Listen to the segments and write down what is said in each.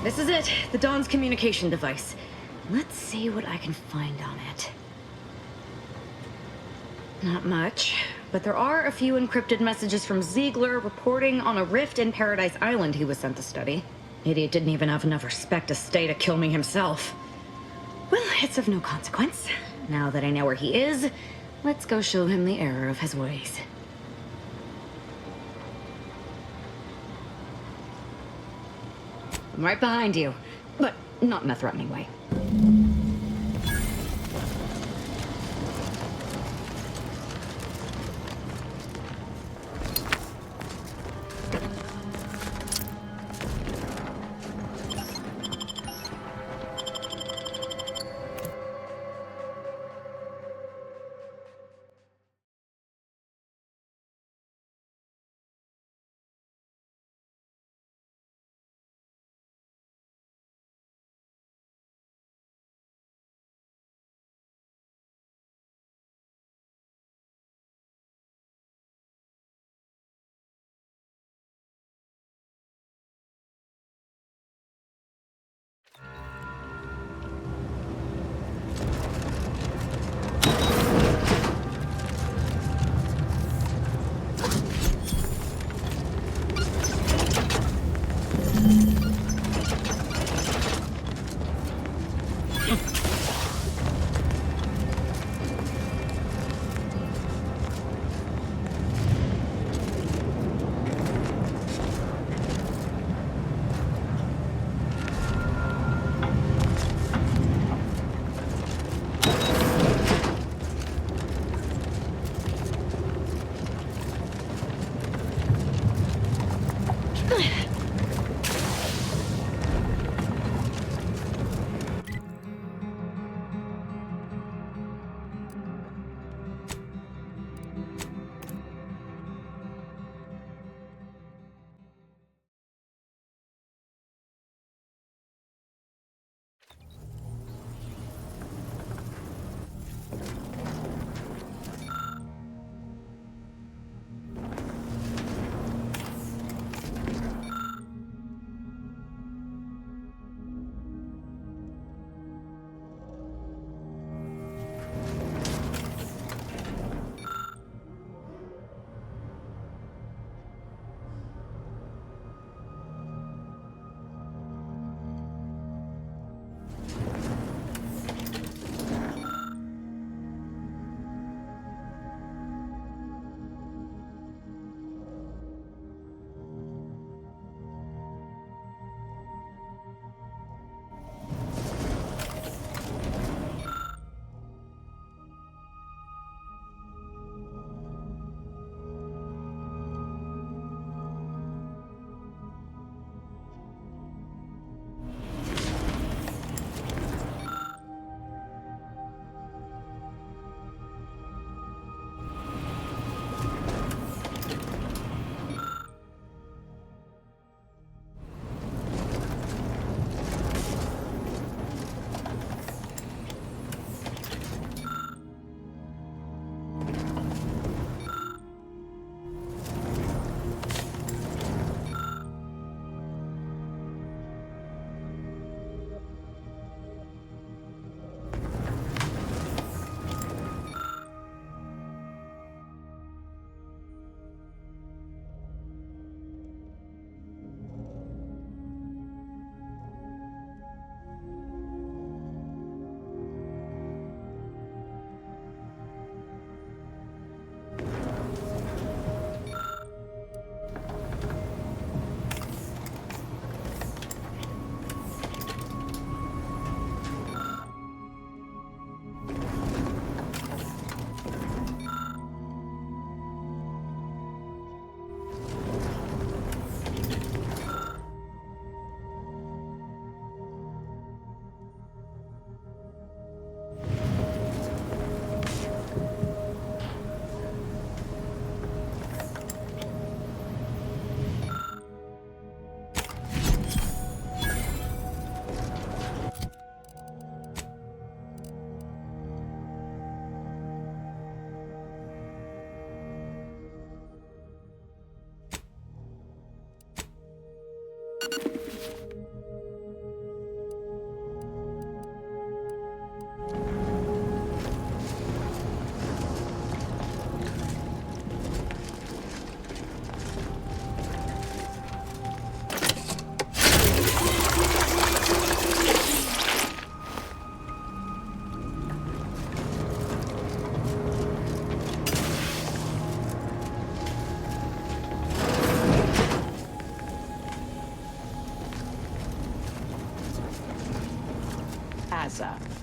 This is it, the Dawn's communication device. Let's see what I can find on it. Not much, but there are a few encrypted messages from Ziegler reporting on a rift in Paradise Island he was sent to study. Idiot didn't even have enough respect to stay to kill me himself. Well, it's of no consequence. Now that I know where he is, let's go show him the error of his ways. I'm right behind you, but not in a threatening way.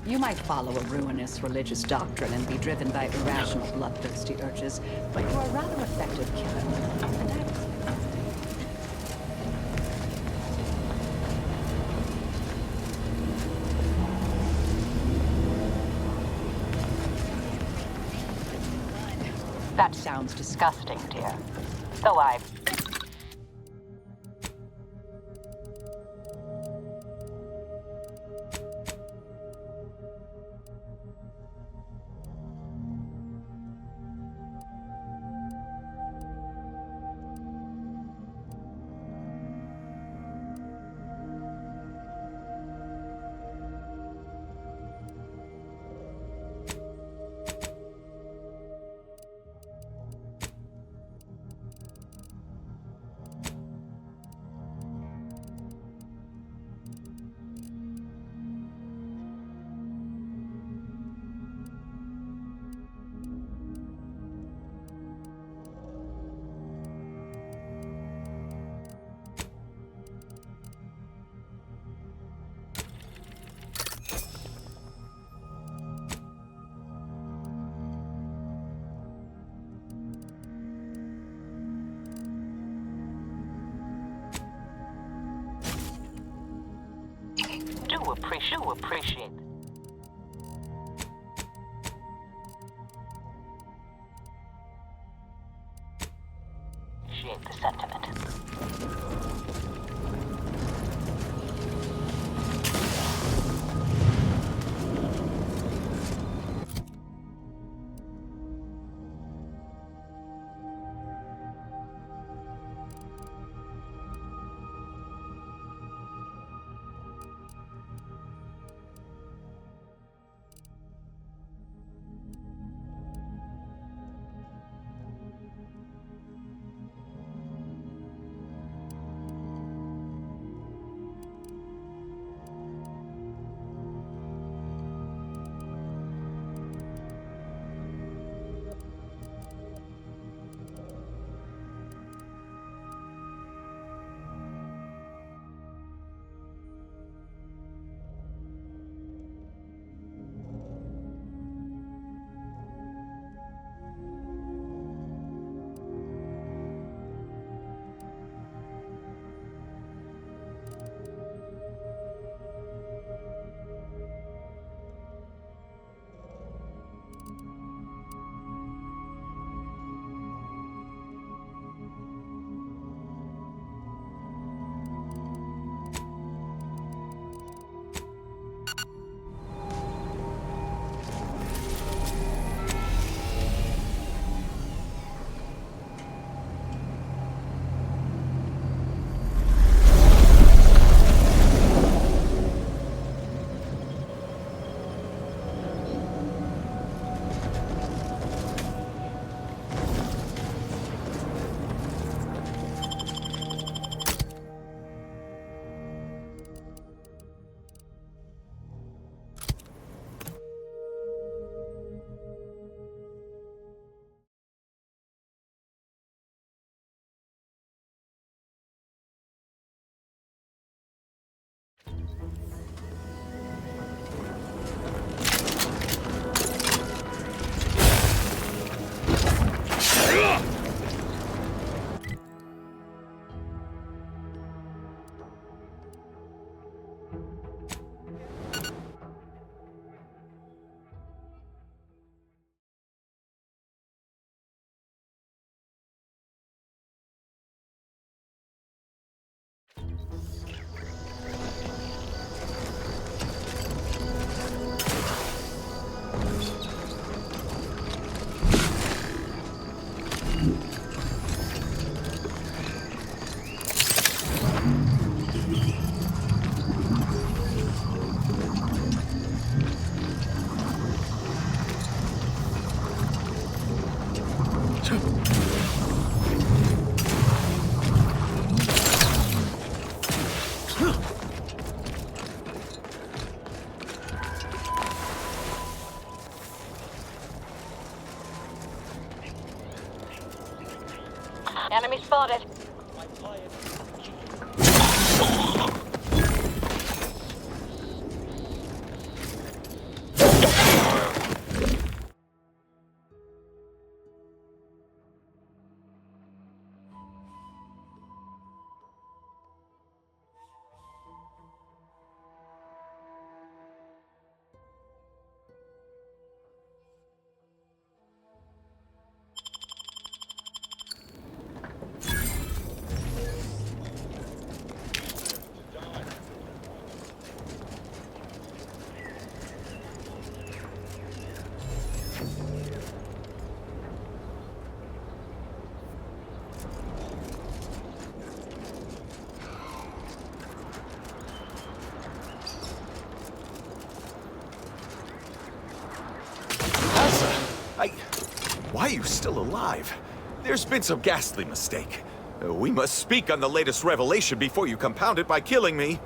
You might follow a ruinous religious doctrine and be driven by irrational, bloodthirsty urges, but you are a rather effective killer. And I respect that. That sounds disgusting, dear. Though I... appreciate the sentiment. Enemy spotted. Why are you still alive? There's been some ghastly mistake. We must speak on the latest revelation before you compound it by killing me.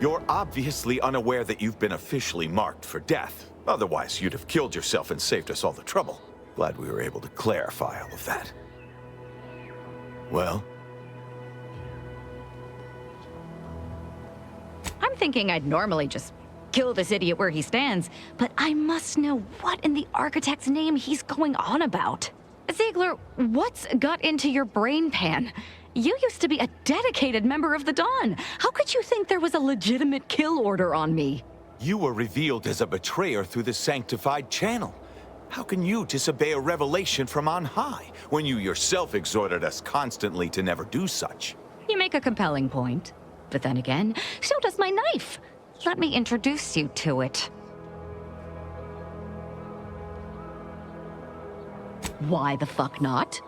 You're obviously unaware that you've been officially marked for death. Otherwise, you'd have killed yourself and saved us all the trouble. Glad we were able to clarify all of that. Well? I'm thinking I'd normally just kill this idiot where he stands, but I must know what in the architect's name he's going on about. Ziegler, what's got into your brain pan? You used to be a dedicated member of the Dawn. How could you think there was a legitimate kill order on me? You were revealed as a betrayer through the sanctified channel. How can you disobey a revelation from on high, when you yourself exhorted us constantly to never do such? You make a compelling point. But then again, so does my knife. Let me introduce you to it. Why the fuck not?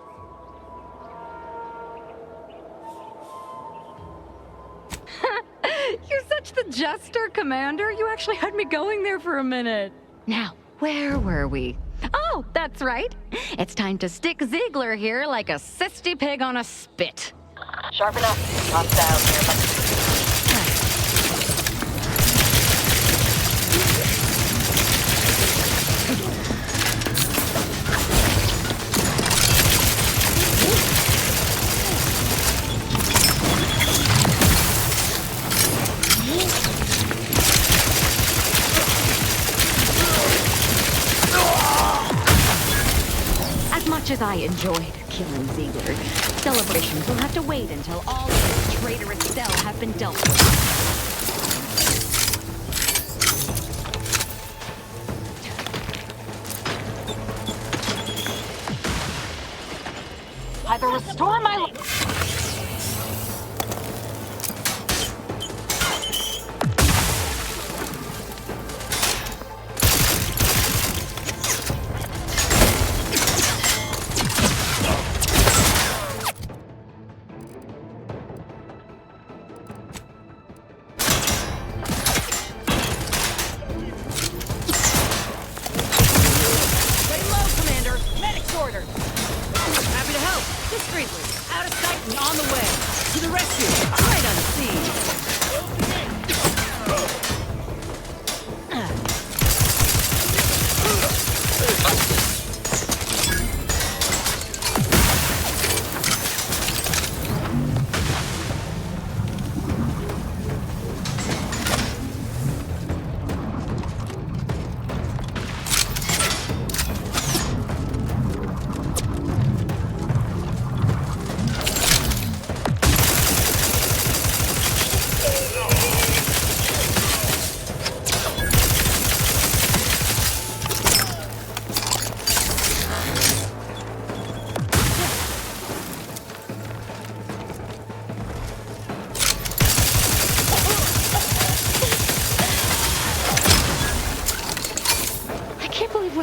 You're such the jester, Commander. You actually had me going there for a minute. Now, where were we? Oh, that's right. It's time to stick Ziegler here like a cysty pig on a spit. Sharp enough. Hostile nearby. As much as I enjoyed killing Ziegler, celebrations will have to wait until all of this traitorous cell have been dealt with. Either restore my...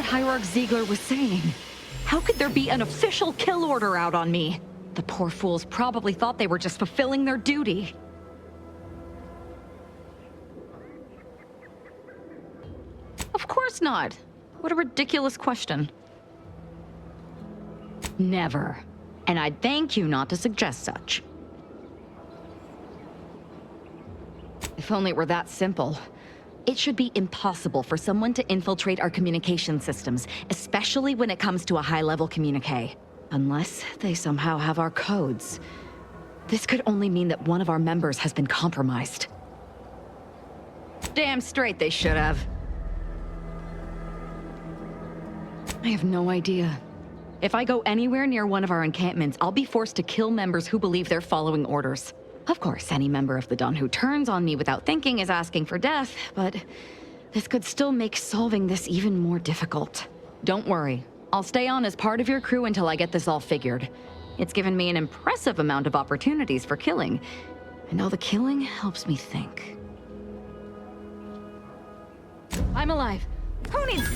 Hierarch Ziegler was saying. How could there be an official kill order out on me? The poor fools probably thought they were just fulfilling their duty. Of course not. What a ridiculous question. Never. And I'd thank you not to suggest such. If only it were that simple. It should be impossible for someone to infiltrate our communication systems, especially when it comes to a high-level communique. Unless they somehow have our codes. This could only mean that one of our members has been compromised. Damn straight they should have. I have no idea. If I go anywhere near one of our encampments, I'll be forced to kill members who believe they're following orders. Of course, any member of the Dawn who turns on me without thinking is asking for death, but this could still make solving this even more difficult. Don't worry. I'll stay on as part of your crew until I get this all figured. It's given me an impressive amount of opportunities for killing, and all the killing helps me think. I'm alive. Who needs...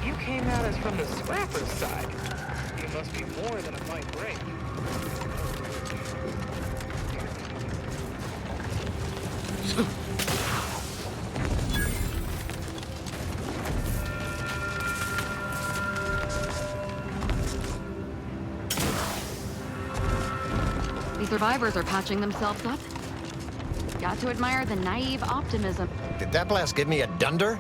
You came at us from the swapper's side. You must be more than a light break. These survivors are patching themselves up. Got to admire the naive optimism. Did that blast give me a dunder?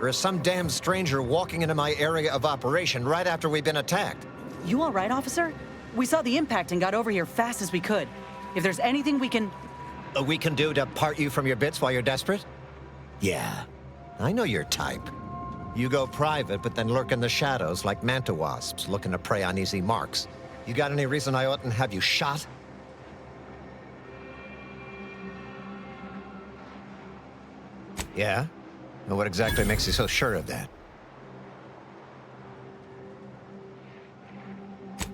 Or is some damn stranger walking into my area of operation right after we've been attacked? You all right, officer? We saw the impact and got over here fast as we could. If there's anything we can do to part you from your bits while you're desperate? Yeah, I know your type. You go private, but then lurk in the shadows like manta wasps looking to prey on easy marks. You got any reason I oughtn't have you shot? Yeah? And what exactly makes you so sure of that?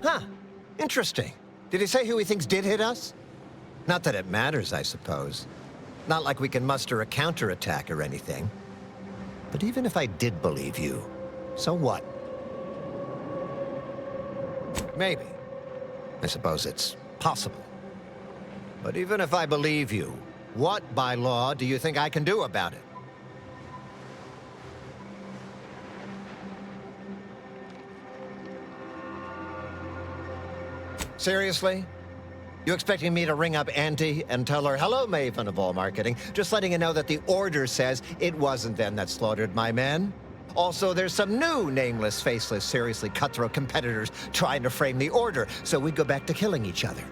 Huh. Interesting. Did he say who he thinks did hit us? Not that it matters, I suppose. Not like we can muster a counterattack or anything. But even if I did believe you, so what? Maybe. I suppose it's possible. But even if I believe you, what, by law, do you think I can do about it? Seriously? You expecting me to ring up Auntie and tell her, hello, Maven of all marketing, just letting you know that the order says it wasn't them that slaughtered my men? Also, there's some new nameless, faceless, seriously cutthroat competitors trying to frame the order, so we go back to killing each other.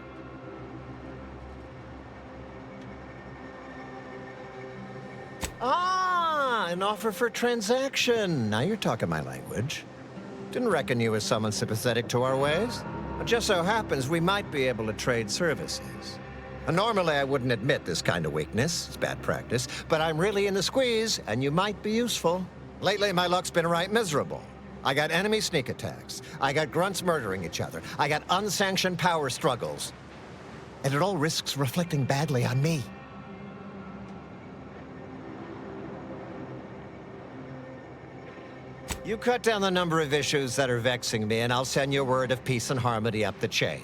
Ah, an offer for transaction. Now you're talking my language. Didn't reckon you was someone sympathetic to our ways. It just so happens we might be able to trade services. Normally, I wouldn't admit this kind of weakness. It's bad practice. But I'm really in the squeeze, and you might be useful. Lately, my luck's been right miserable. I got enemy sneak attacks. I got grunts murdering each other. I got unsanctioned power struggles. And it all risks reflecting badly on me. You cut down the number of issues that are vexing me, and I'll send you a word of peace and harmony up the chain.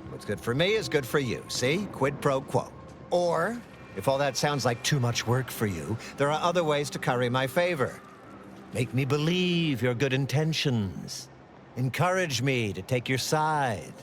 What's good for me is good for you, see? Quid pro quo. Or, if all that sounds like too much work for you, there are other ways to curry my favor. Make me believe your good intentions. Encourage me to take your side.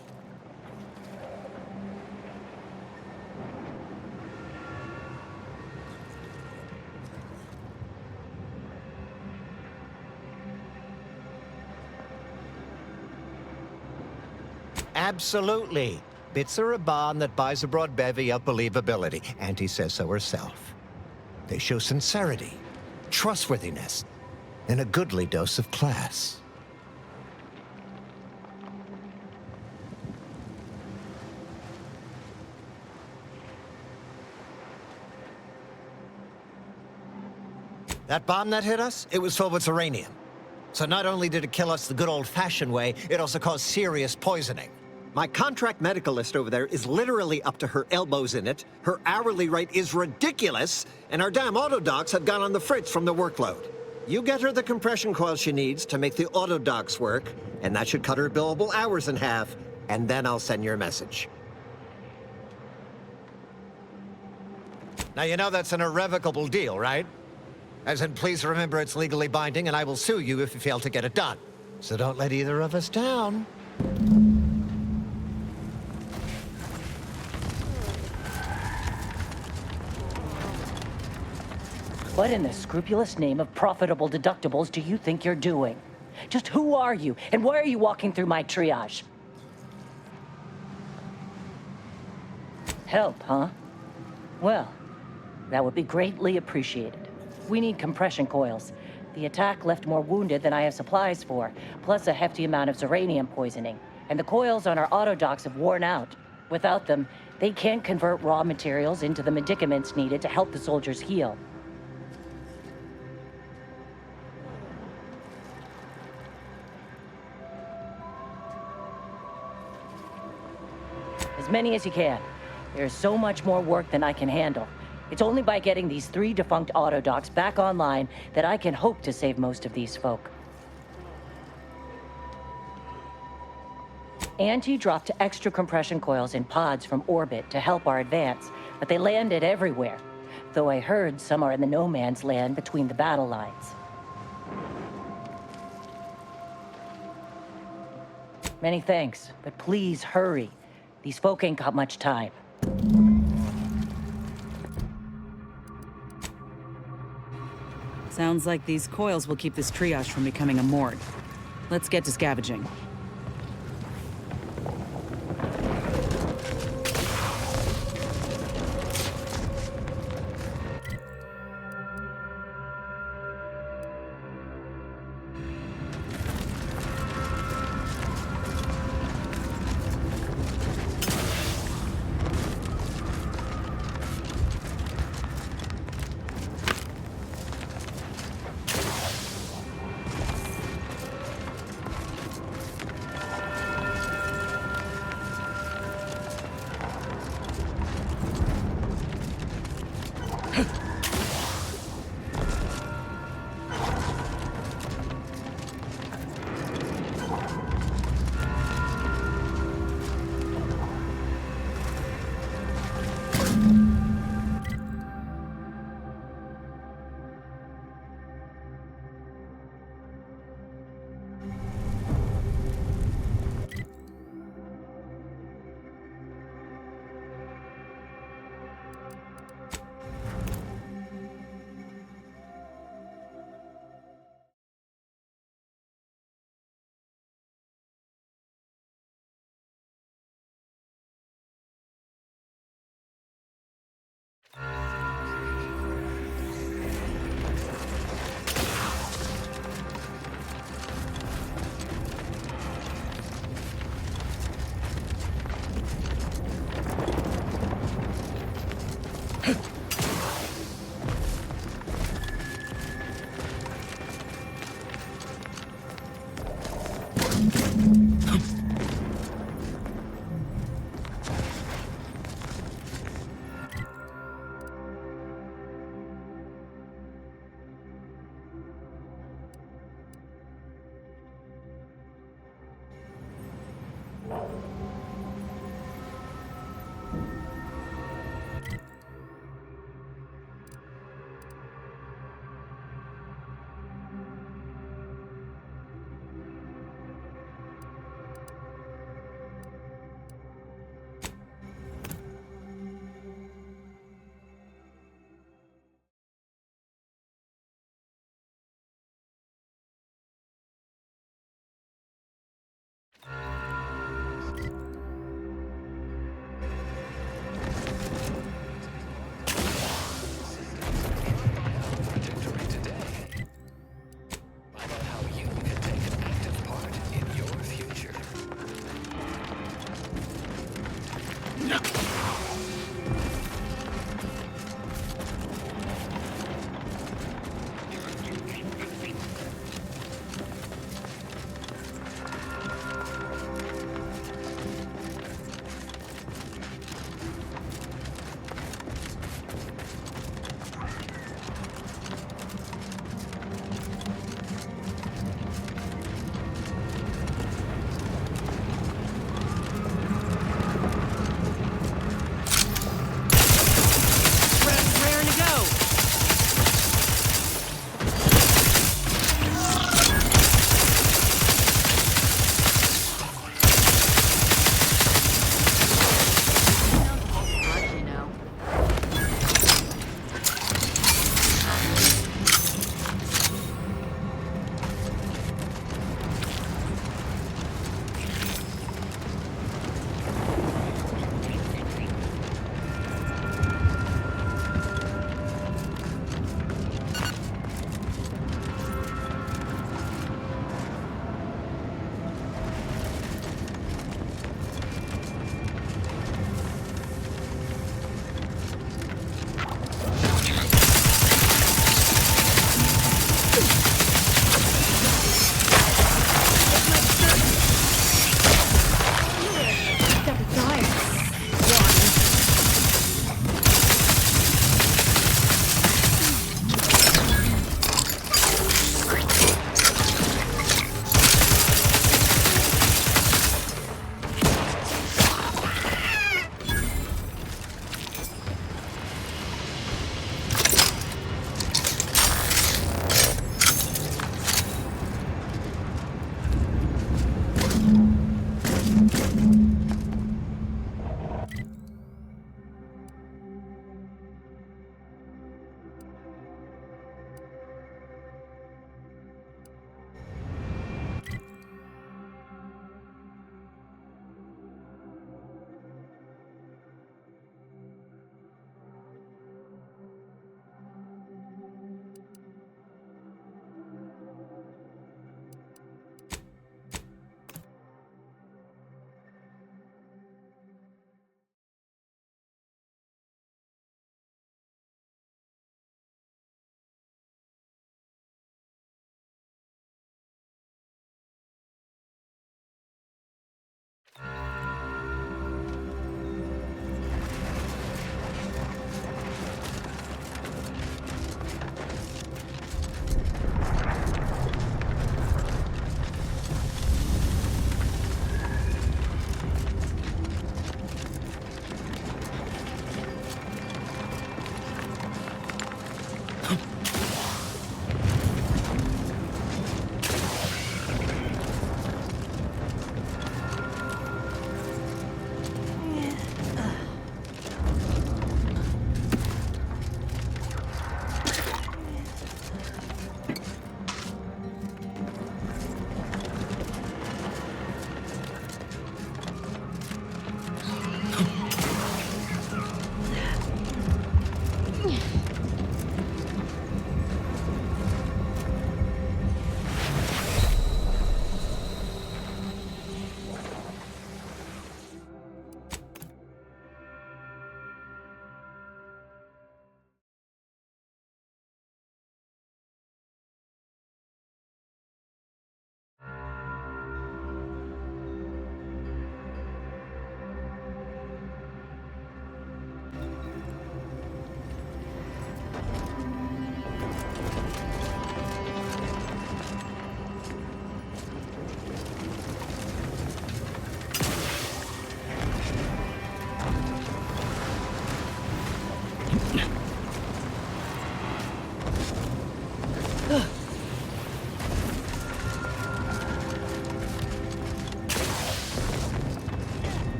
Absolutely. Bits are a bond that buys a broad bevy of believability. Auntie says so herself. They show sincerity, trustworthiness, and a goodly dose of class. That bomb that hit us, it was filled with uranium. So not only did it kill us the good old-fashioned way, it also caused serious poisoning. My contract medicalist over there is literally up to her elbows in it, her hourly rate is ridiculous, and our damn autodocs have gone on the fritz from the workload. You get her the compression coil she needs to make the autodocs work, and that should cut her billable hours in half, and then I'll send your message. Now you know that's an irrevocable deal, right? As in, please remember it's legally binding, and I will sue you if you fail to get it done. So don't let either of us down. What in the scrupulous name of profitable deductibles do you think you're doing? Just who are you, and why are you walking through my triage? Help, huh? Well, that would be greatly appreciated. We need compression coils. The attack left more wounded than I have supplies for, plus a hefty amount of uranium poisoning. And the coils on our autodocs have worn out. Without them, they can't convert raw materials into the medicaments needed to help the soldiers heal. As many as you can. There's so much more work than I can handle. It's only by getting these 3 defunct autodocs back online that I can hope to save most of these folk. Auntie dropped extra compression coils in pods from orbit to help our advance, but they landed everywhere. Though I heard some are in the no man's land between the battle lines. Many thanks, but please hurry. These folk ain't got much time. Sounds like these coils will keep this triage from becoming a morgue. Let's get to scavenging.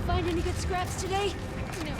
Find any good scraps today? No.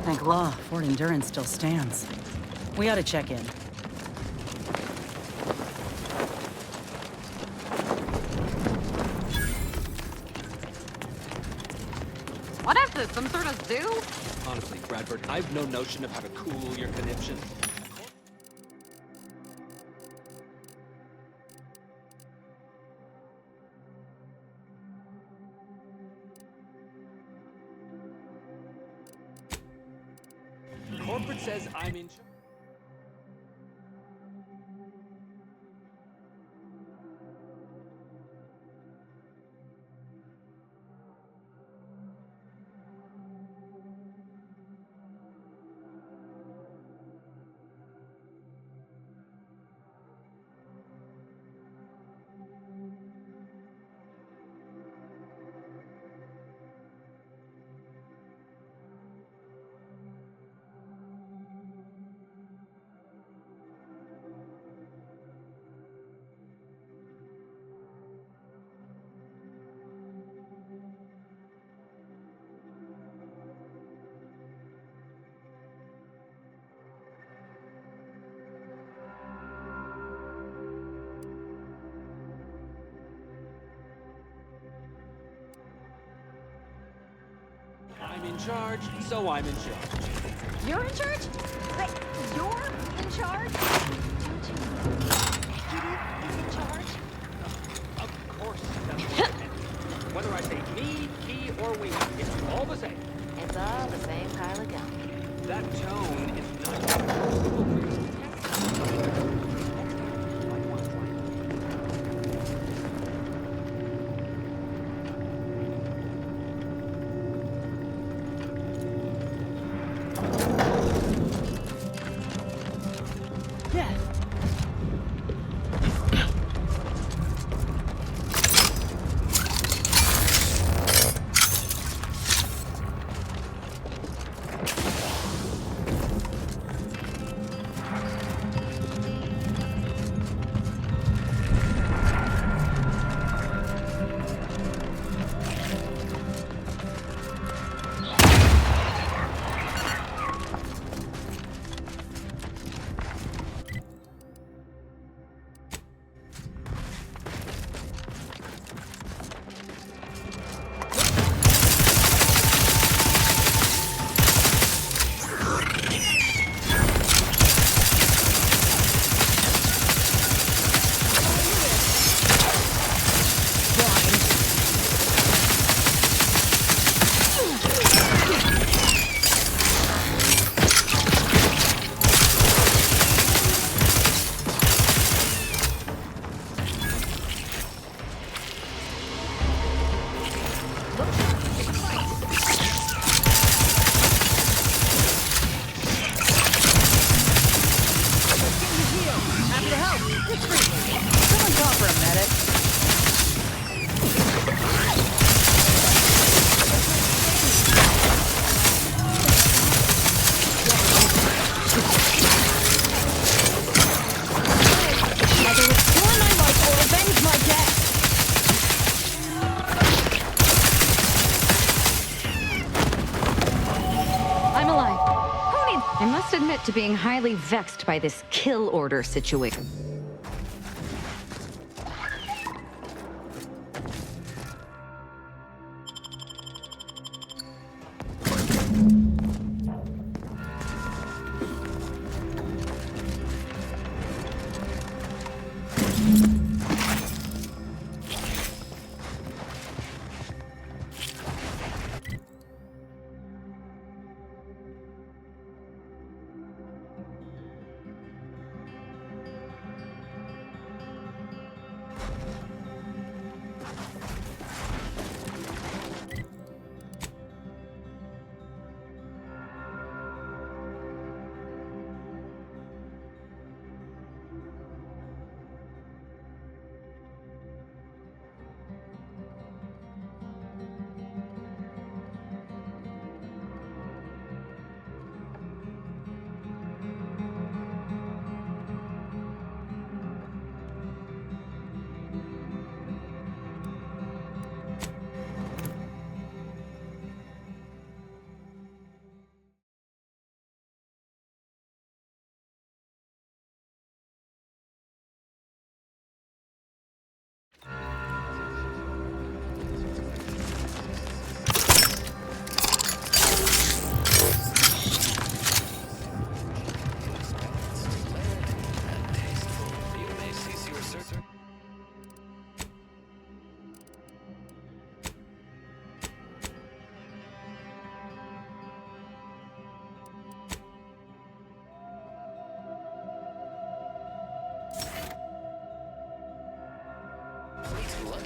Thank law, Fort Endurance still stands. We ought to check in. What is this, some sort of zoo? Honestly, Bradford, I've no notion of how to cool your conniption. Corporate says I'm in charge. I'm in charge, so I'm in charge. You're in charge? Wait, you're in charge? Don't you know Executive is in charge? Of course, that's what I meant. Whether I say me, he, or we, it's all the same. It's all the same pile of gum. That tone is not... To being highly vexed by this kill order situation.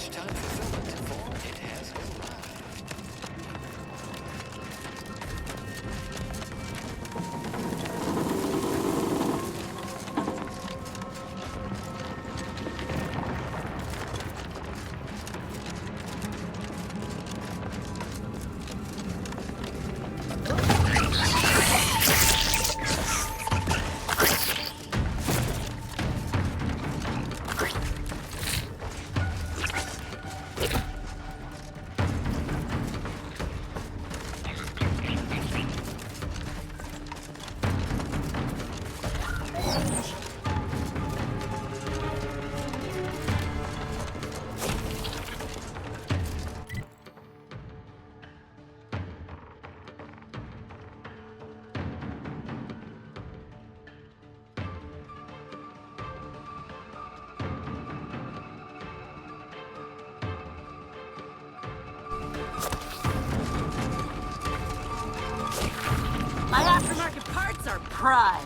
Lunchtime fulfillment, for it has arrived. My aftermarket parts are prime.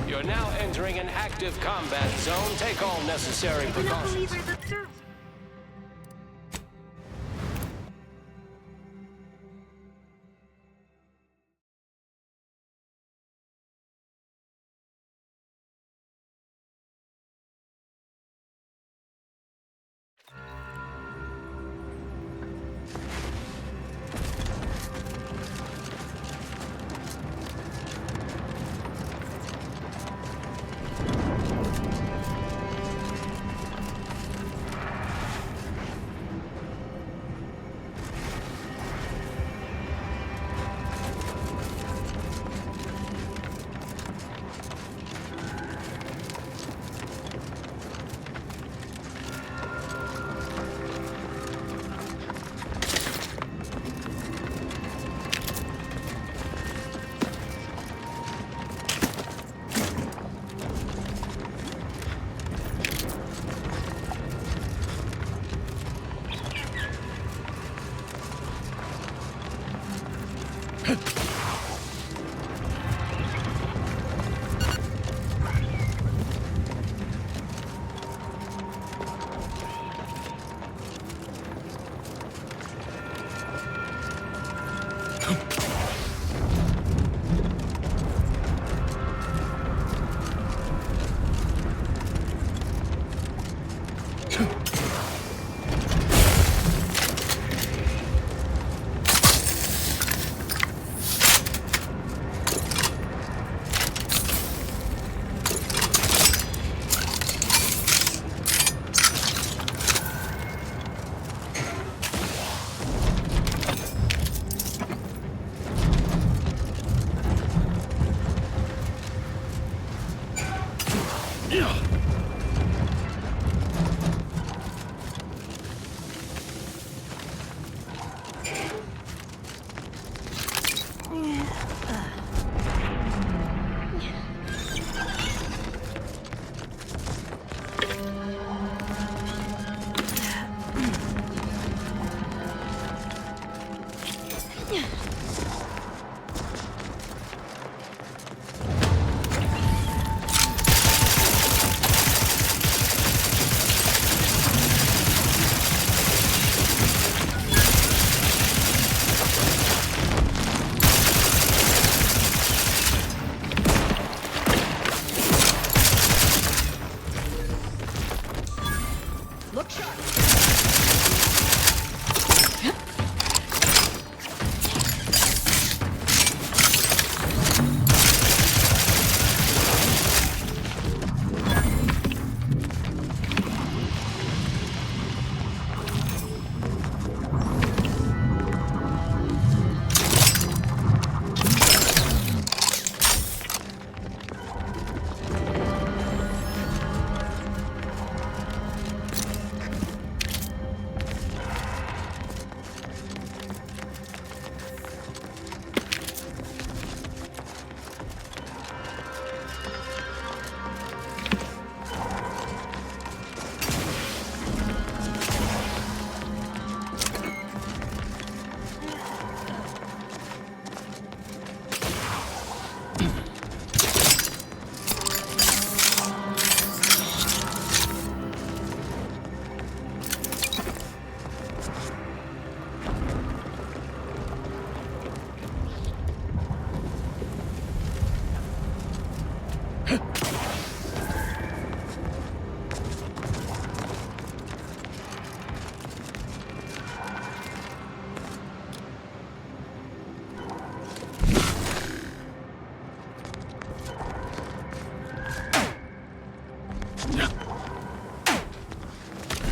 You're now entering an active combat zone. Take all necessary precautions.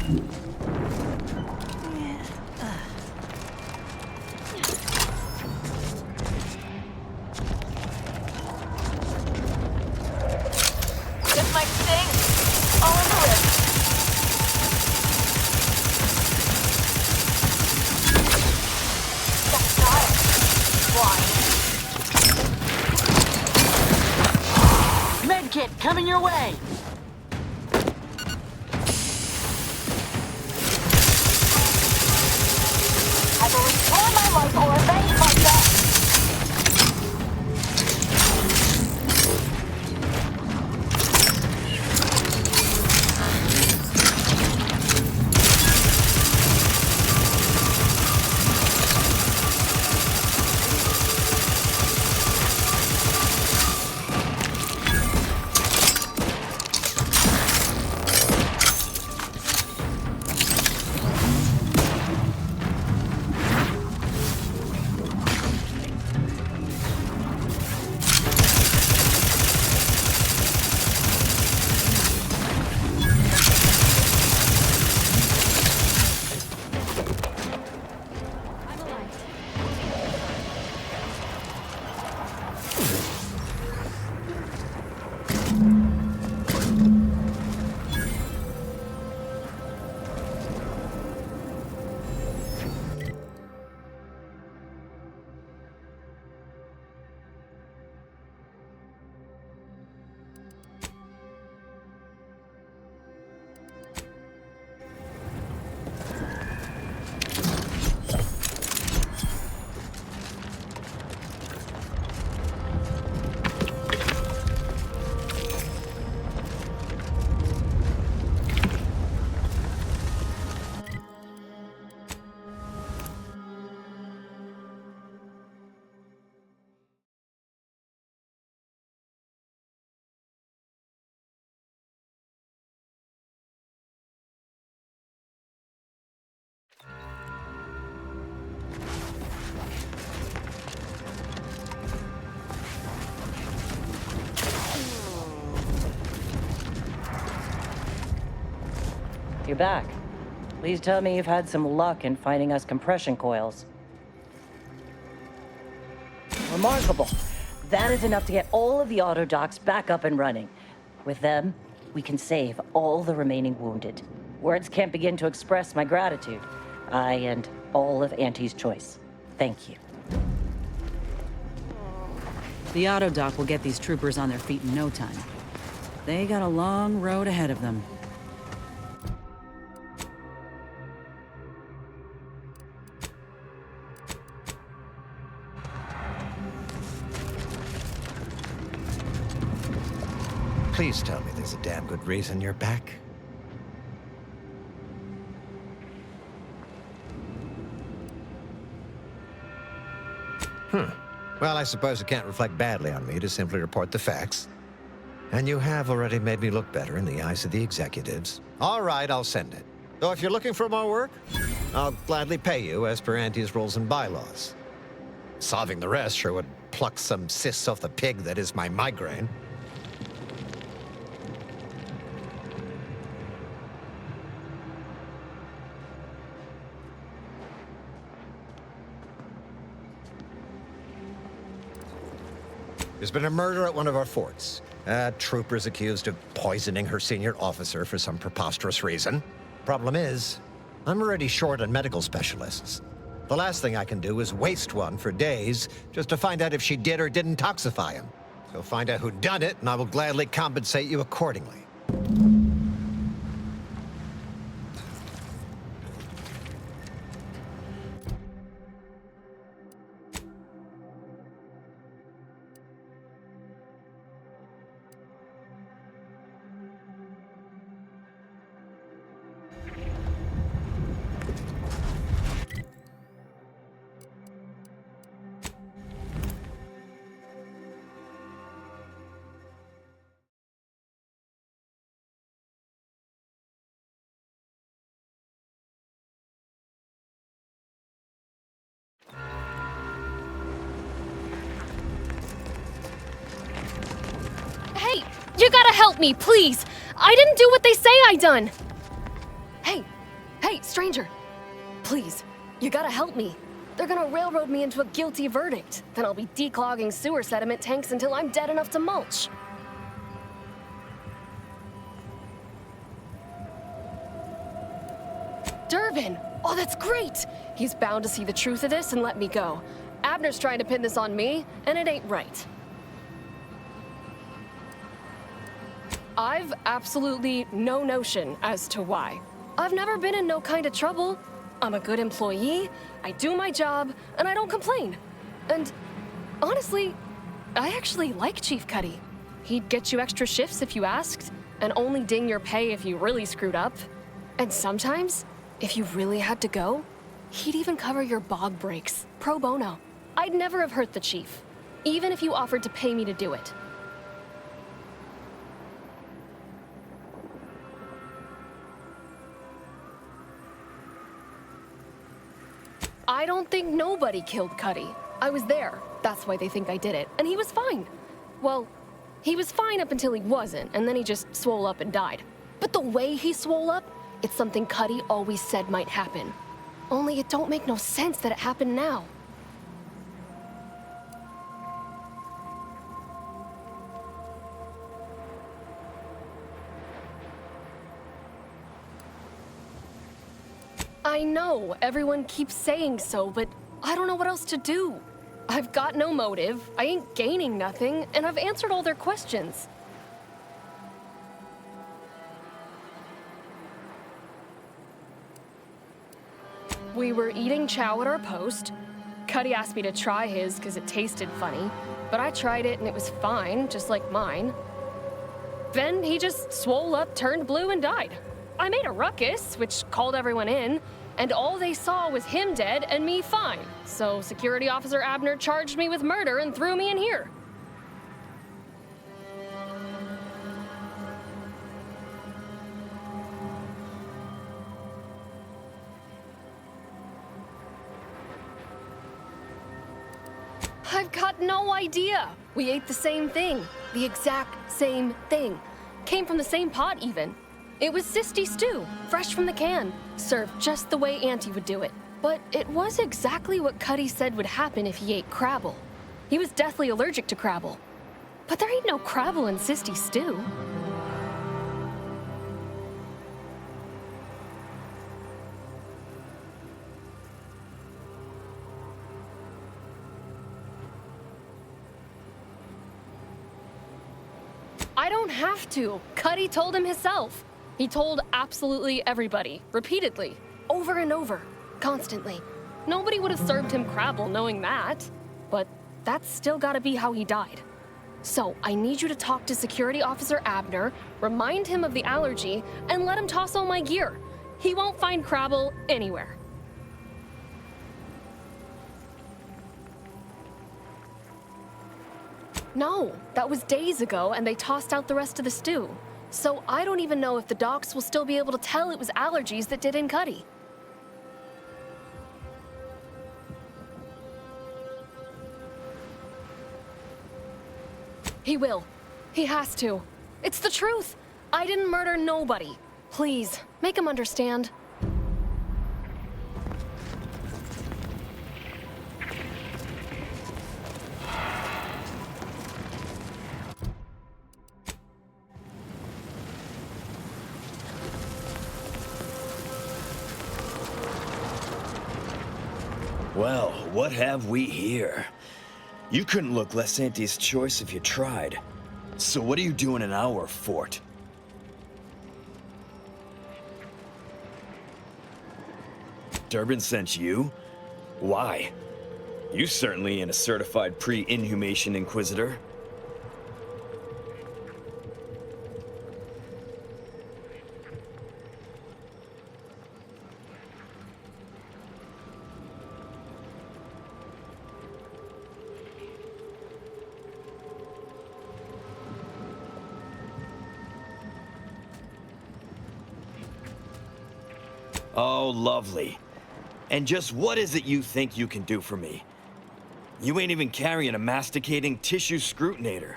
This might sting. All in the wrist. That's not it. Flying. Medkit coming your way! I will restore my life or avenge my death. You're back. Please tell me you've had some luck in finding us compression coils. Remarkable. That is enough to get all of the auto docks back up and running. With them, we can save all the remaining wounded. Words can't begin to express my gratitude. I and all of Auntie's choice. Thank you. The auto dock will get these troopers on their feet in no time. They got a long road ahead of them. Please tell me there's a damn good reason you're back. Well, I suppose it can't reflect badly on me to simply report the facts. And you have already made me look better in the eyes of the executives. All right, I'll send it. Though if you're looking for more work, I'll gladly pay you as per Auntie's rules and bylaws. Solving the rest sure would pluck some cysts off the pig that is my migraine. There's been a murder at one of our forts. A trooper's accused of poisoning her senior officer for some preposterous reason. Problem is, I'm already short on medical specialists. The last thing I can do is waste one for days just to find out if she did or didn't toxify him. So find out who done it, and I will gladly compensate you accordingly. You gotta help me, please! I didn't do what they say I done! Hey, Hey, stranger! Please, you gotta help me. They're gonna railroad me into a guilty verdict. Then I'll be declogging sewer sediment tanks until I'm dead enough to mulch. Durban! Oh, that's great! He's bound to see the truth of this and let me go. Abner's trying to pin this on me, and it ain't right. I've absolutely no notion as to why. I've never been in no kind of trouble. I'm a good employee, I do my job, and I don't complain. And honestly, I actually like Chief Cuddy. He'd get you extra shifts if you asked, and only ding your pay if you really screwed up. And sometimes, if you really had to go, he'd even cover your bog breaks, pro bono. I'd never have hurt the chief, even if you offered to pay me to do it. I don't think nobody killed Cuddy. I was there. That's why they think I did it. And he was fine. Well, he was fine up until he wasn't, and then he just swole up and died. But the way he swole up, it's something Cuddy always said might happen. Only it don't make no sense that it happened now. I know, everyone keeps saying so, but I don't know what else to do. I've got no motive, I ain't gaining nothing, and I've answered all their questions. We were eating chow at our post. Cuddy asked me to try his because it tasted funny, but I tried it and it was fine, just like mine. Then he just swole up, turned blue, and died. I made a ruckus, which called everyone in, and all they saw was him dead and me fine. So Security Officer Abner charged me with murder and threw me in here. I've got no idea. We ate the same thing. The exact same thing. Came from the same pot, even. It was sisty stew, fresh from the can, served just the way Auntie would do it. But it was exactly what Cuddy said would happen if he ate crabble. He was deathly allergic to crabble. But there ain't no crabble in sisty stew. I don't have to. Cuddy told him himself. He told absolutely everybody, repeatedly, over and over, constantly. Nobody would have served him crabble knowing that. But that's still gotta be how he died. So I need you to talk to Security Officer Abner, remind him of the allergy, and let him toss all my gear. He won't find crabble anywhere. No, that was days ago, and they tossed out the rest of the stew. So I don't even know if the docs will still be able to tell it was allergies that did in Cuddy. He will. He has to. It's the truth. I didn't murder nobody. Please, make him understand. Well, what have we here? You couldn't look less Auntie's choice if you tried. So what are you doing in our fort? Durban sent you? Why? You certainly ain't a certified pre-inhumation inquisitor. Oh, lovely. And just what is it you think you can do for me? You ain't even carrying a masticating tissue scrutinator.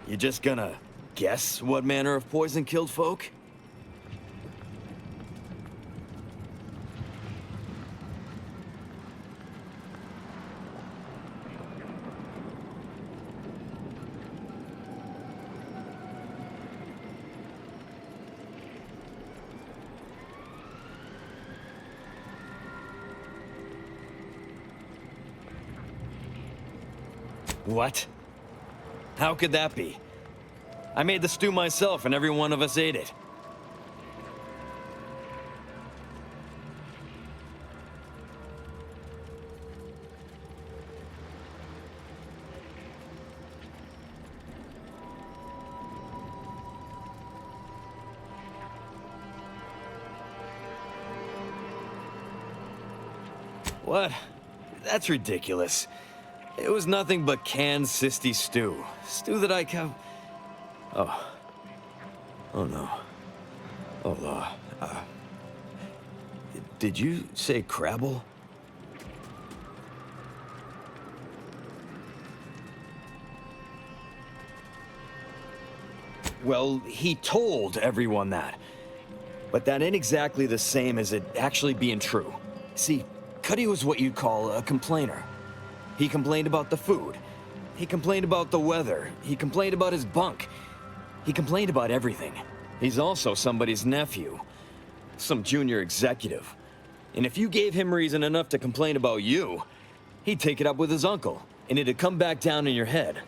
You just gonna guess what manner of poison killed folk? What? How could that be? I made the stew myself and every one of us ate it. What? That's ridiculous. It was nothing but canned sisty stew. Stew that I can... Oh. Oh no. Oh, did you say crabble? Well, he told everyone that. But that ain't exactly the same as it actually being true. See, Cuddy was what you'd call a complainer. He complained about the food. He complained about the weather. He complained about his bunk. He complained about everything. He's also somebody's nephew. Some junior executive. And if you gave him reason enough to complain about you, he'd take it up with his uncle, and it'd come back down in your head.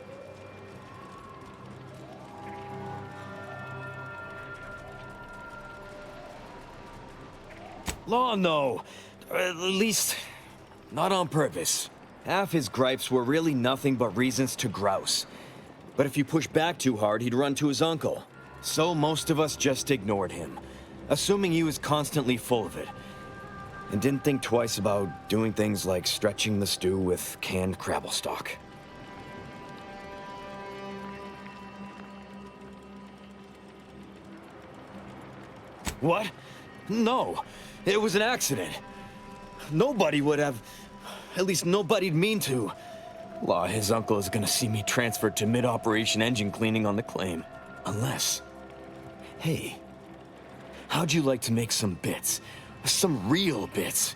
Law, no. At least, not on purpose. Half his gripes were really nothing but reasons to grouse. But if you push back too hard, he'd run to his uncle. So most of us just ignored him, assuming he was constantly full of it. And didn't think twice about doing things like stretching the stew with canned crabble stock. What? No, it was an accident. Nobody would have... At least nobody'd mean to. Law, his uncle is gonna see me transferred to mid-operation engine cleaning on the claim. Unless... Hey, how'd you like to make some bits? Some real bits?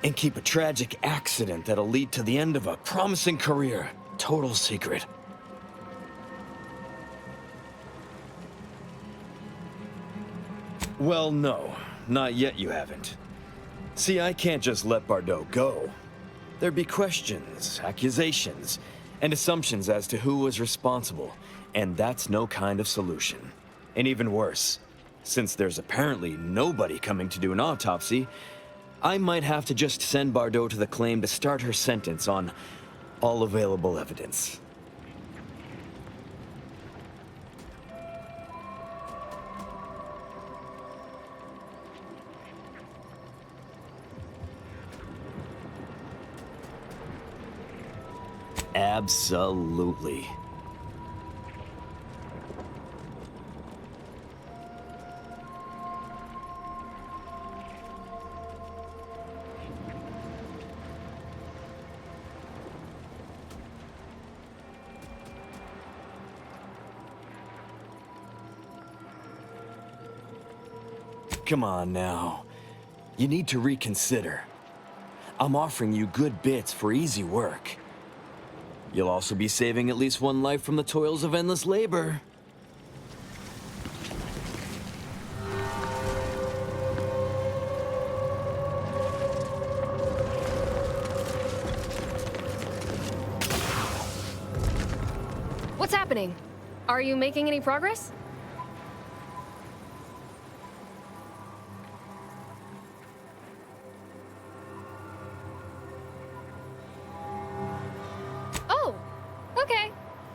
And keep a tragic accident that'll lead to the end of a promising career. Total secret. Well, no. Not yet you haven't. See, I can't just let Bardot go. There'd be questions, accusations, and assumptions as to who was responsible, and that's no kind of solution. And even worse, since there's apparently nobody coming to do an autopsy, I might have to just send Bardot to the claim to start her sentence on all available evidence. Absolutely. Come on now. You need to reconsider. I'm offering you good bits for easy work. You'll also be saving at least one life from the toils of endless labor. What's happening? Are you making any progress?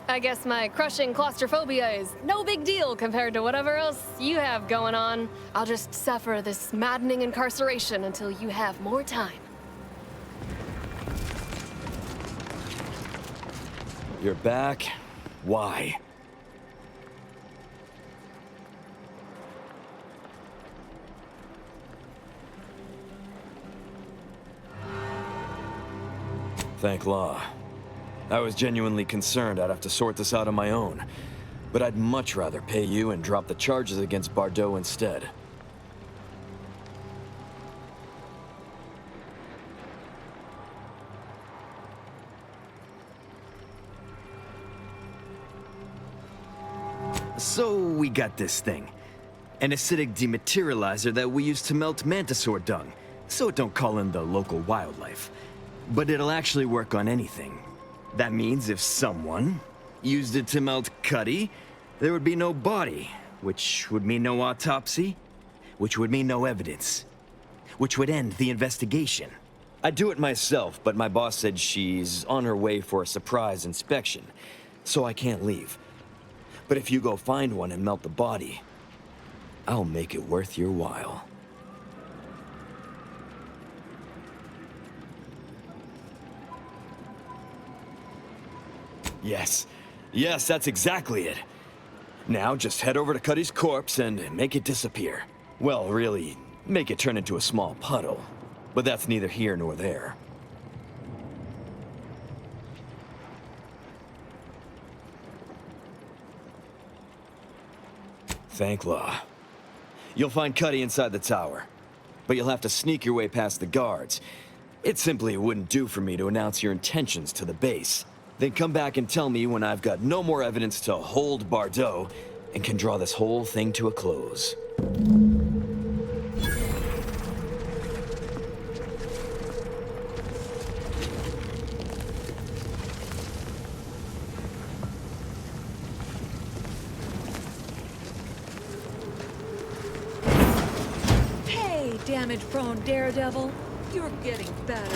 I guess my crushing claustrophobia is no big deal compared to whatever else you have going on. I'll just suffer this maddening incarceration until you have more time. You're back? Why? Thank law. I was genuinely concerned I'd have to sort this out on my own, but I'd much rather pay you and drop the charges against Bardot instead. So we got this thing. An acidic dematerializer that we use to melt mantisaur dung, so it don't call in the local wildlife. But it'll actually work on anything. That means if someone used it to melt Cuddy, there would be no body, which would mean no autopsy, which would mean no evidence, which would end the investigation. I'd do it myself, but my boss said she's on her way for a surprise inspection, so I can't leave. But if you go find one and melt the body, I'll make it worth your while. Yes. Yes, that's exactly it. Now just head over to Cuddy's corpse and make it disappear. Well, really, make it turn into a small puddle. But that's neither here nor there. Thanklaw. You'll find Cuddy inside the tower, but you'll have to sneak your way past the guards. It simply wouldn't do for me to announce your intentions to the base. Then come back and tell me when I've got no more evidence to hold Bardot and can draw this whole thing to a close. Hey, damage-prone daredevil. You're getting better.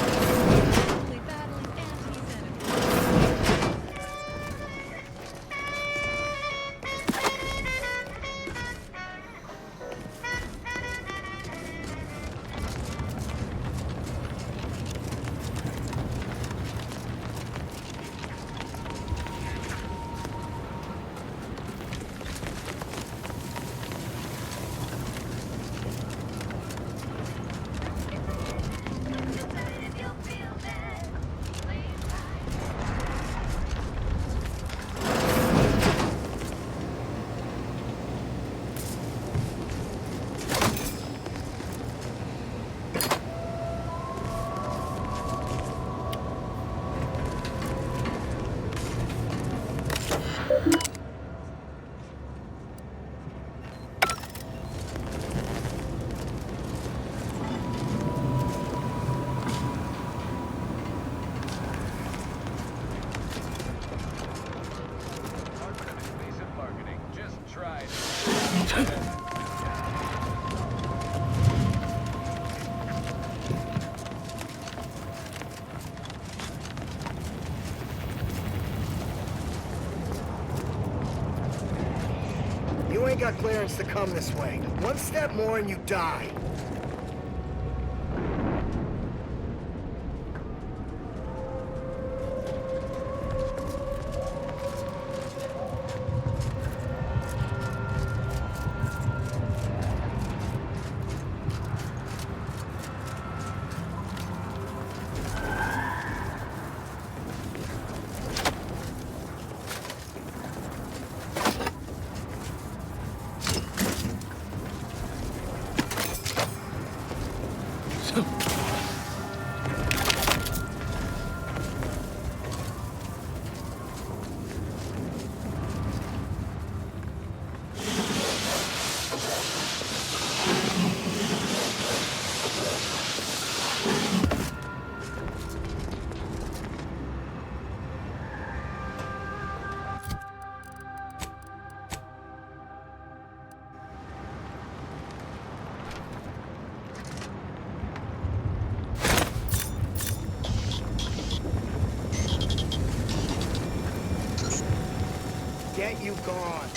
Only battling anti-venom. You ain't got clearance to come this way. One step more and you die. Get you gone.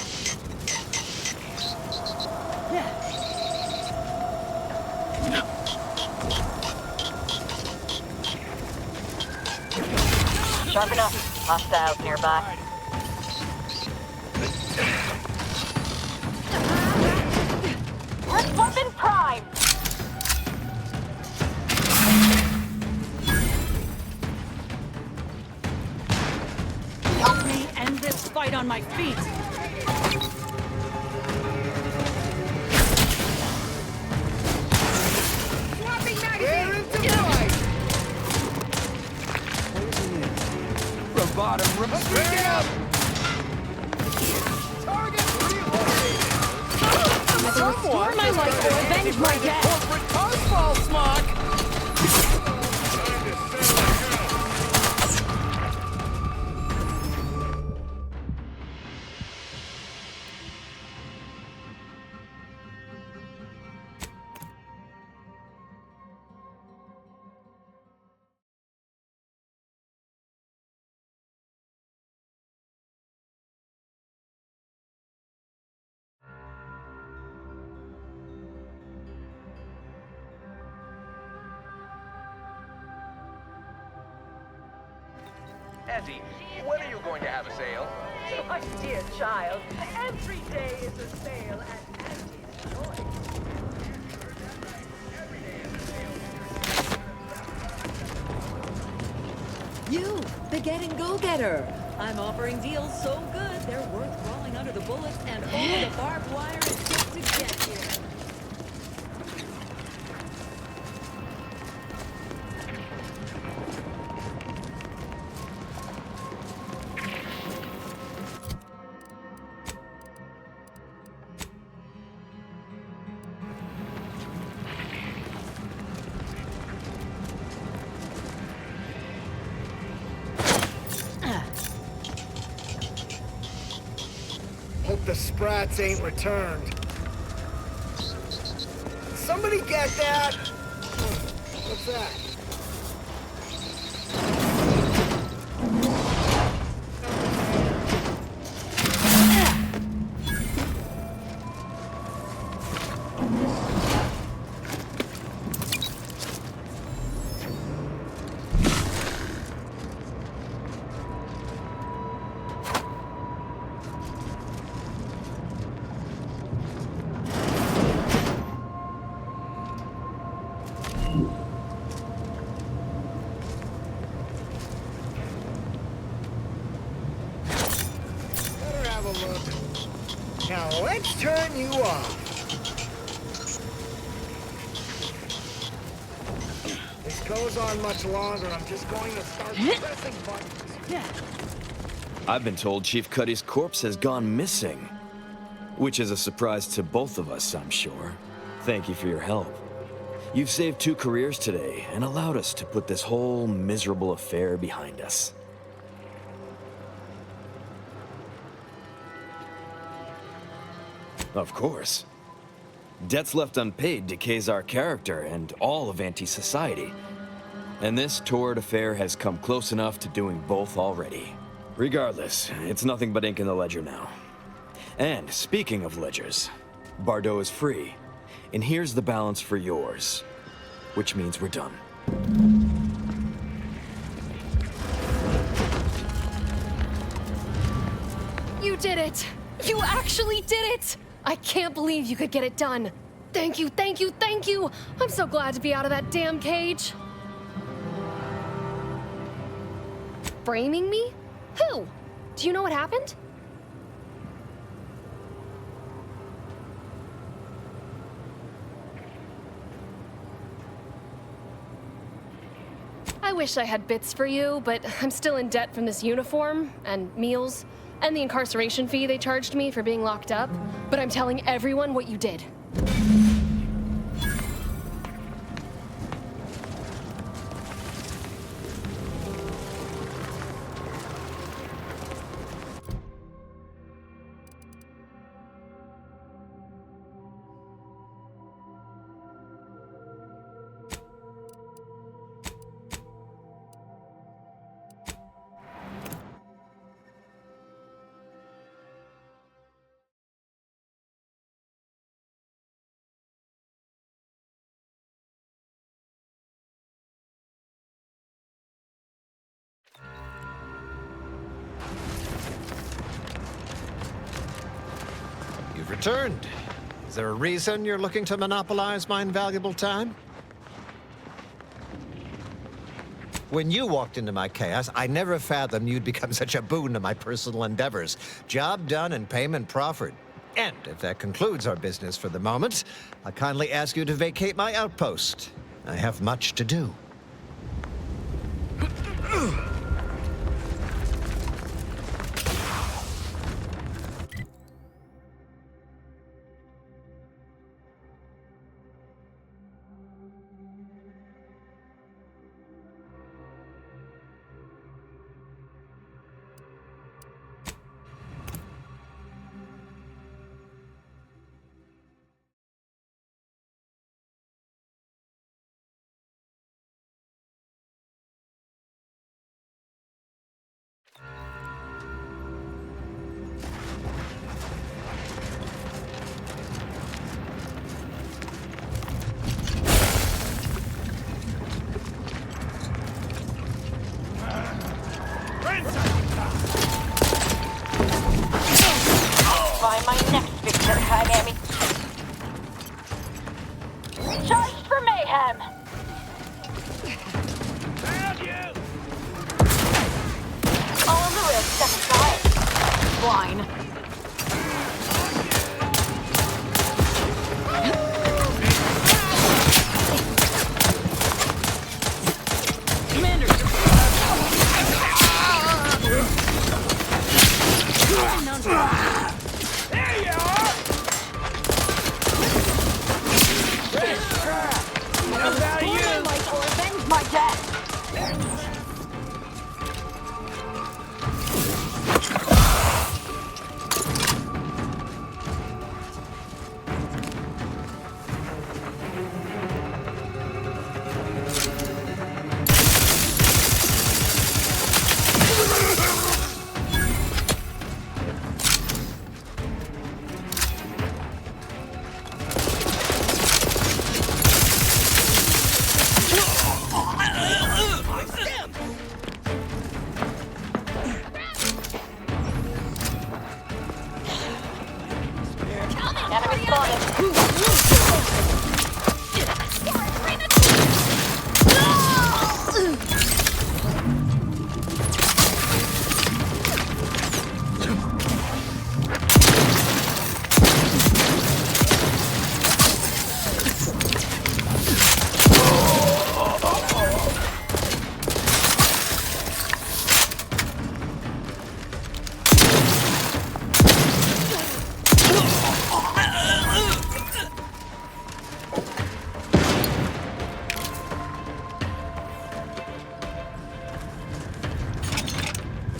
Sharp enough. Hostiles nearby. First weapon prime! Help me end this fight on my feet! Swapping magazine! Deployed! Bottom, Bring up! target reloaded. Restore my life or avenge my death! Corporate cosball smock. Auntie, when are you going to have a sale? My dear child, every day is a sale at Auntie's Choice. You, the getting go-getter. I'm offering deals so good, they're worth crawling under the bullets and all the barbed wire it took to get here. Hope the sprats ain't returned. Somebody get that? What's that? Now let's turn you off. This goes on much longer, I'm just going to start pressing buttons. I've been told Chief Cuddy's corpse has gone missing. Which is a surprise to both of us, I'm sure. Thank you for your help. You've saved 2 careers today and allowed us to put this whole miserable affair behind us. Of course. Debts left unpaid decays our character and all of anti-society. And this torrid affair has come close enough to doing both already. Regardless, it's nothing but ink in the ledger now. And speaking of ledgers, Bardot is free. And here's the balance for yours. Which means we're done. You did it! You actually did it! I can't believe you could get it done. Thank you, thank you, thank you! I'm so glad to be out of that damn cage. Framing me? Who? Do you know what happened? I wish I had bits for you, but I'm still in debt from this uniform, and meals, and the incarceration fee they charged me for being locked up. But I'm telling everyone what you did. You've returned. Is there a reason you're looking to monopolize my invaluable time? When you walked into my chaos, I never fathomed you'd become such a boon to my personal endeavors. Job done and payment proffered. And if that concludes our business for the moment, I kindly ask you to vacate my outpost. I have much to do. can. Found you! All of the risk step aside. Fine. Commander! There you are! Enough out of you! Like or avenge my death. Enemy spotted.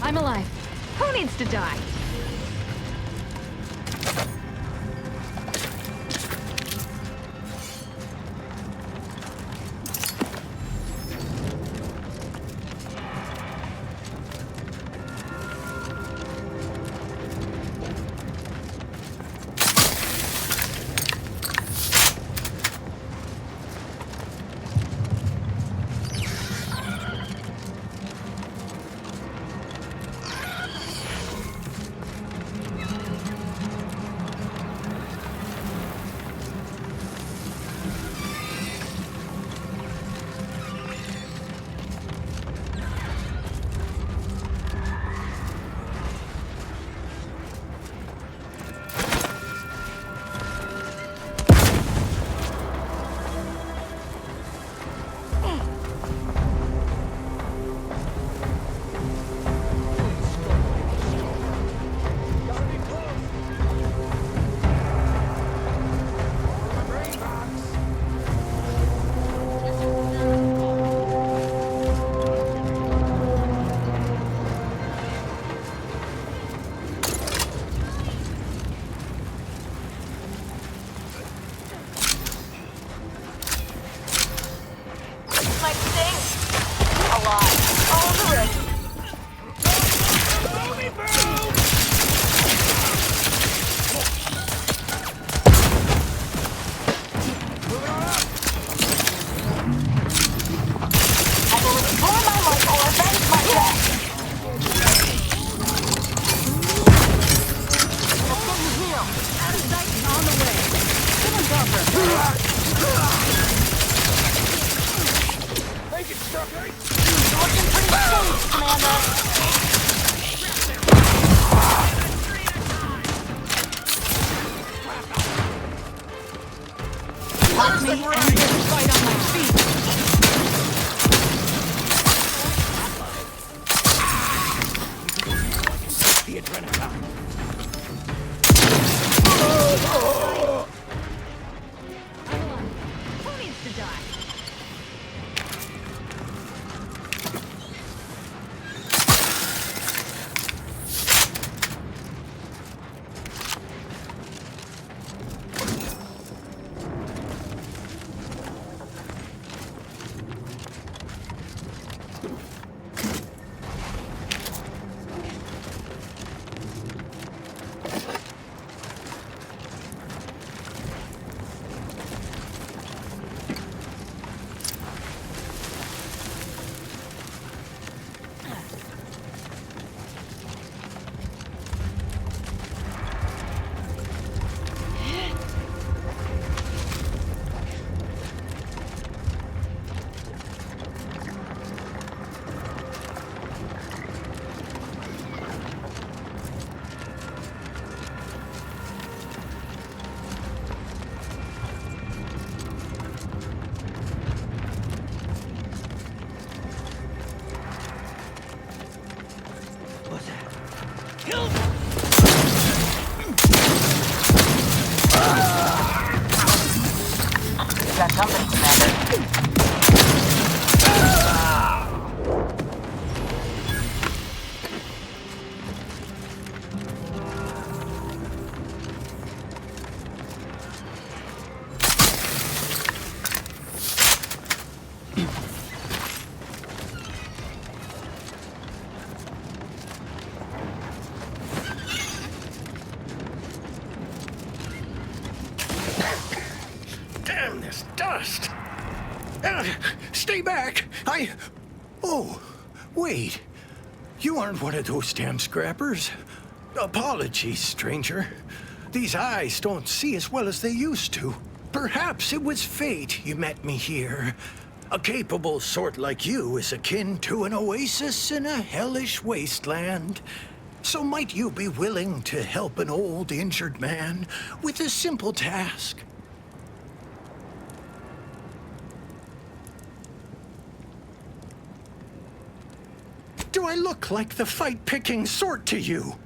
I'm alive. Who needs to die? company, Commander. Damn this dust! Stay back! Oh, wait. You aren't one of those damn scrappers. Apologies, stranger. These eyes don't see as well as they used to. Perhaps it was fate you met me here. A capable sort like you is akin to an oasis in a hellish wasteland. So might you be willing to help an old, injured man with a simple task? Do I look like the fight-picking sort to you?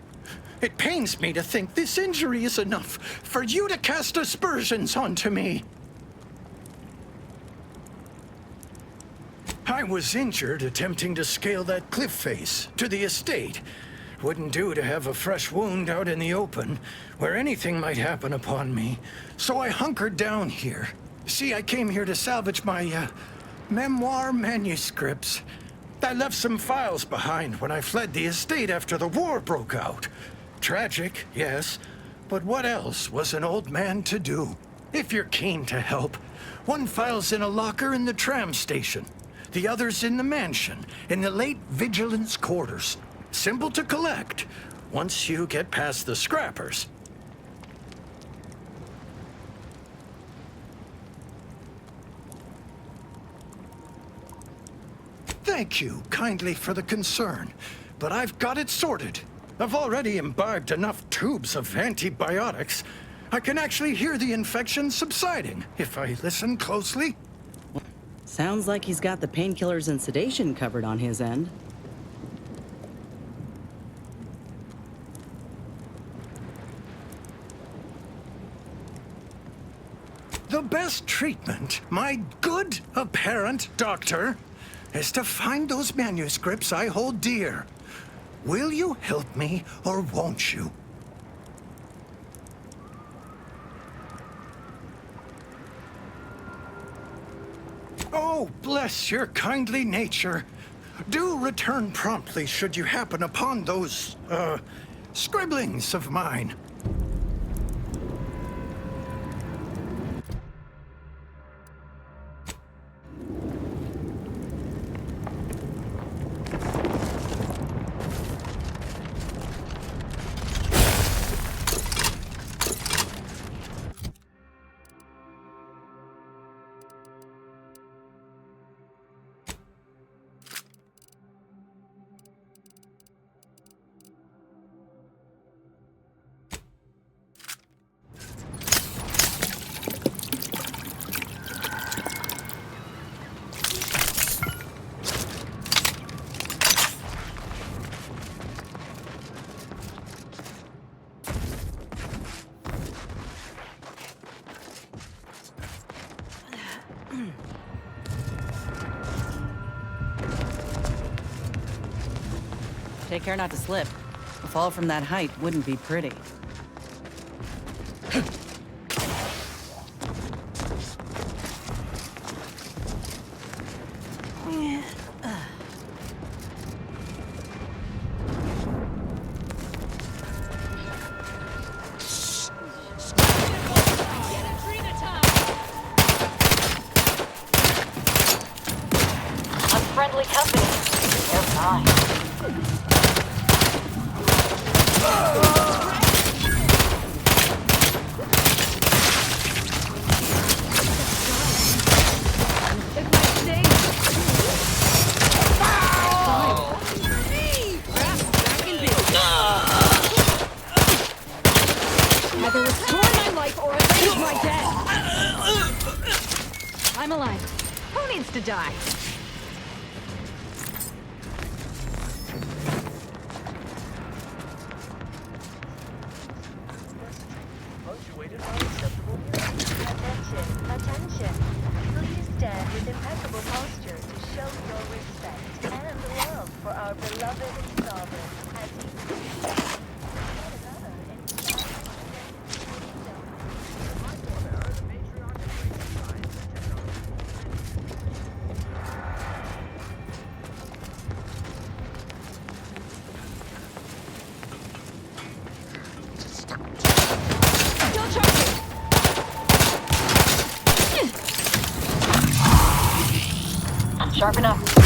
It pains me to think this injury is enough for you to cast aspersions onto me. I was injured attempting to scale that cliff face to the estate. Wouldn't do to have a fresh wound out in the open, where anything might happen upon me. So I hunkered down here. See, I came here to salvage my, memoir manuscripts. I left some files behind when I fled the estate after the war broke out. Tragic, yes, but what else was an old man to do? If you're keen to help, one file's in a locker in the tram station. The other's in the mansion, in the late vigilance quarters. Simple to collect, once you get past the scrappers. Thank you kindly for the concern, but I've got it sorted. I've already imbibed enough tubes of antibiotics. I can actually hear the infection subsiding if I listen closely. Sounds like he's got the painkillers and sedation covered on his end. The best treatment, my good apparent doctor, is to find those manuscripts I hold dear. Will you help me, or won't you? Oh, bless your kindly nature. Do return promptly should you happen upon those, scribblings of mine. Take care not to slip. A fall from that height wouldn't be pretty. Unfriendly company. They're fine. Either restore my life or avenge my death. I'm alive. Who needs to die? Attention, attention. impeccable posture to show your respect and love for our beloved sovereign as he Sharp enough.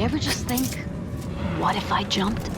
You ever just think, what if I jumped?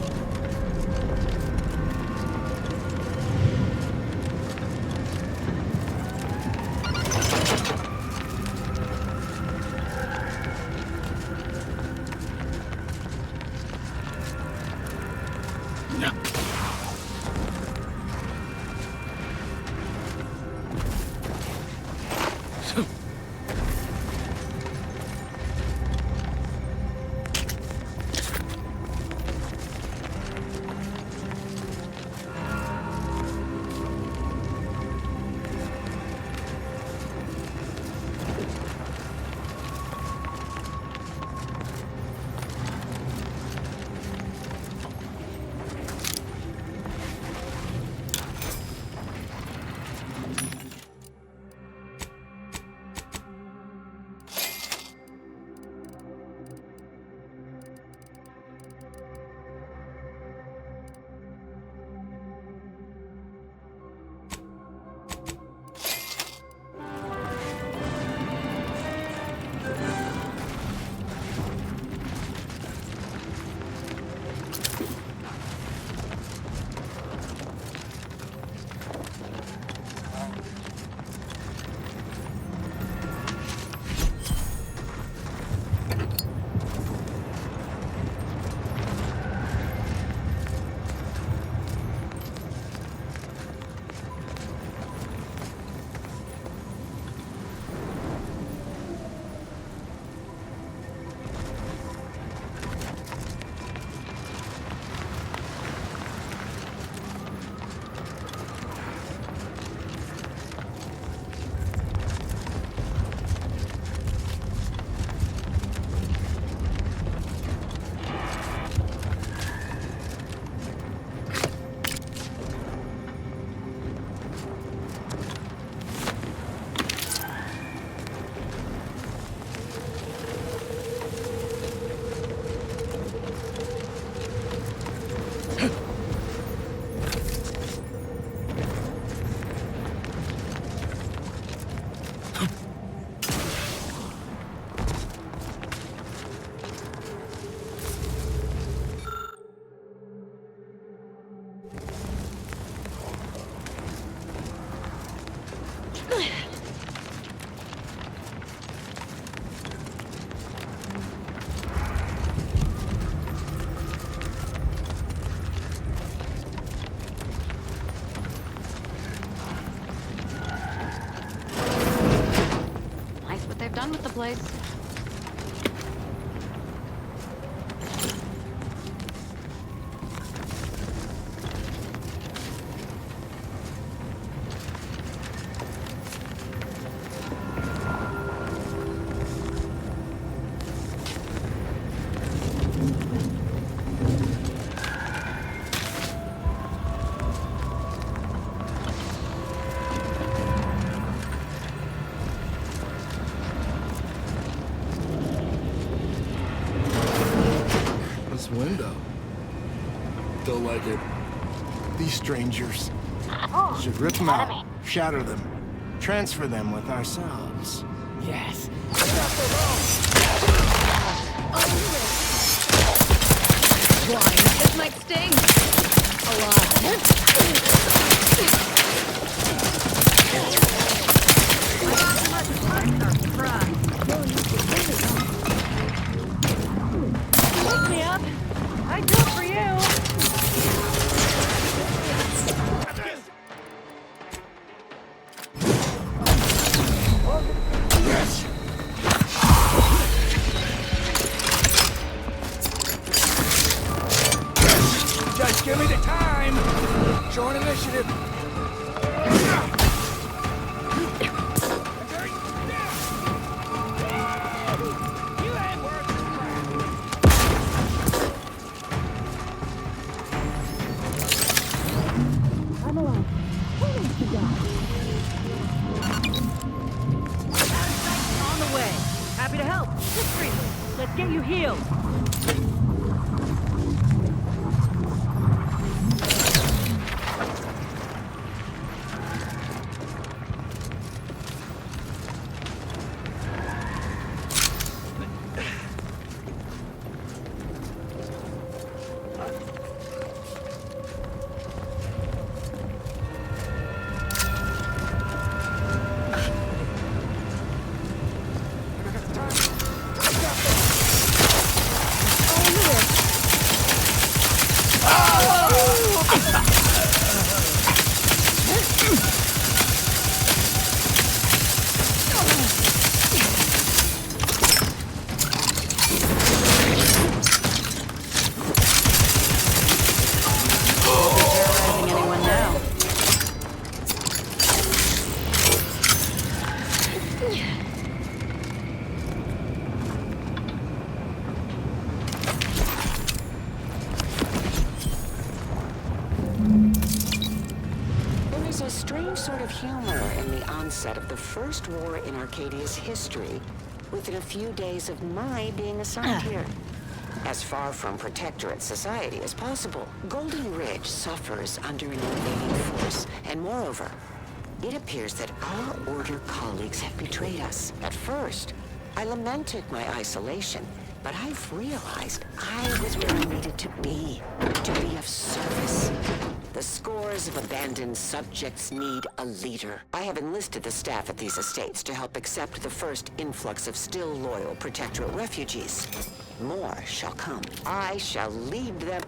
Nice what they've done with the place. Window. Don't like it. These strangers. Should rip them out, shatter them, transfer them with ourselves. Yes. Blind. This might sting. A Pick me up. I'd do it for you. Yes. Just give me the time. Show an initiative. I'm alone. On the way. Happy to help. Just briefly. Let's get you healed. Of the first war in Arcadia's history, within a few days of my being assigned here. As far from Protectorate society as possible, Golden Ridge suffers under an invading force, and moreover, it appears that our Order colleagues have betrayed us. At first, I lamented my isolation, but I've realized I was where I needed to be of service. The scores of abandoned subjects need a leader. I have enlisted the staff at these estates to help accept the first influx of still loyal Protectorate refugees. More shall come. I shall lead them.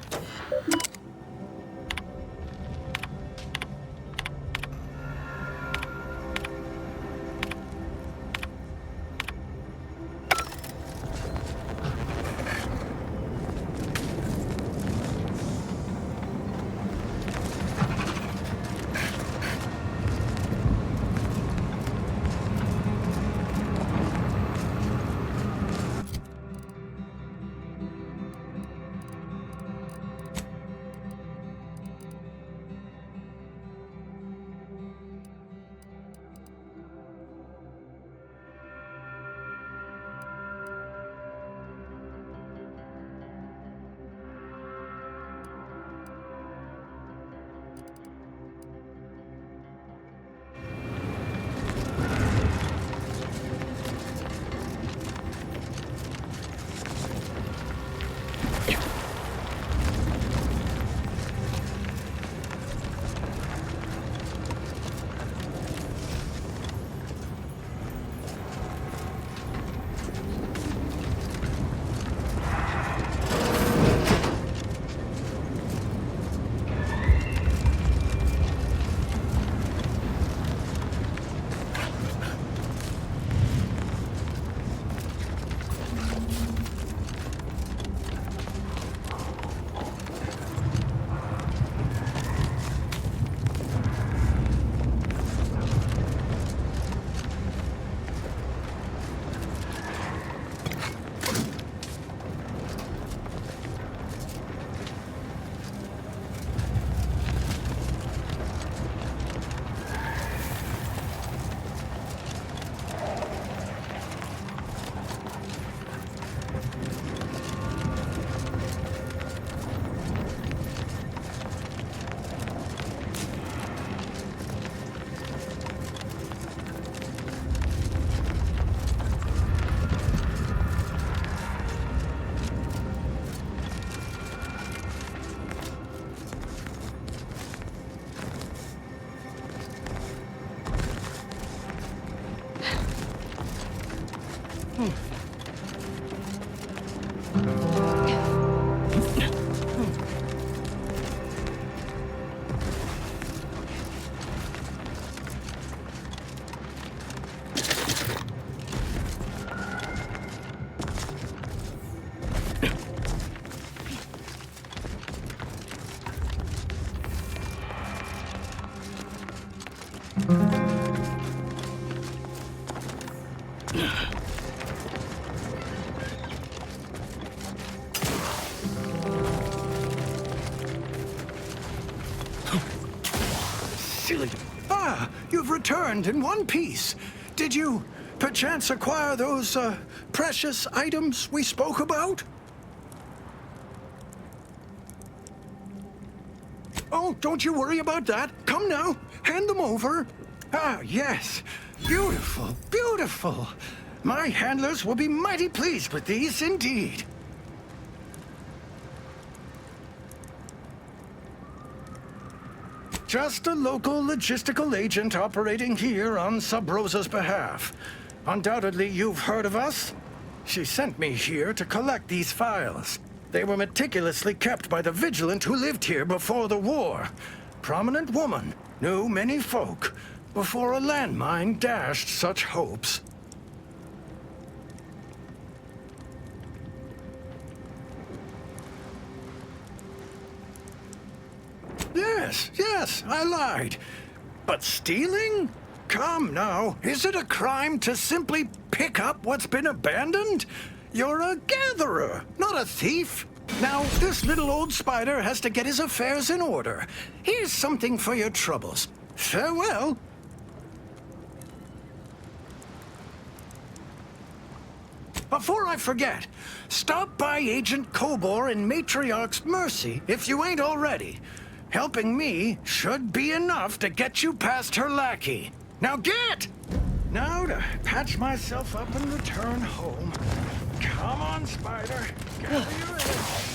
Silly. Ah, you've returned in one piece. Did you, perchance, acquire those, precious items we spoke about? Oh, don't you worry about that. Come now, hand them over. Ah, yes. Beautiful, beautiful. My handlers will be mighty pleased with these indeed. Just a local logistical agent operating here on Sub Rosa's behalf. Undoubtedly, you've heard of us. She sent me here to collect these files. They were meticulously kept by the vigilant who lived here before the war. Prominent woman, knew many folk, before a landmine dashed such hopes. Yes, I lied. But stealing? Come now, is it a crime to simply pick up what's been abandoned? You're a gatherer, not a thief. Now, this little old spider has to get his affairs in order. Here's something for your troubles. Farewell. Before I forget, stop by Agent Kobor in Matriarch's Mercy if you ain't already. Helping me should be enough to get you past her lackey. Now get! Now to patch myself up and return home. Come on, Spider. Gather your eggs.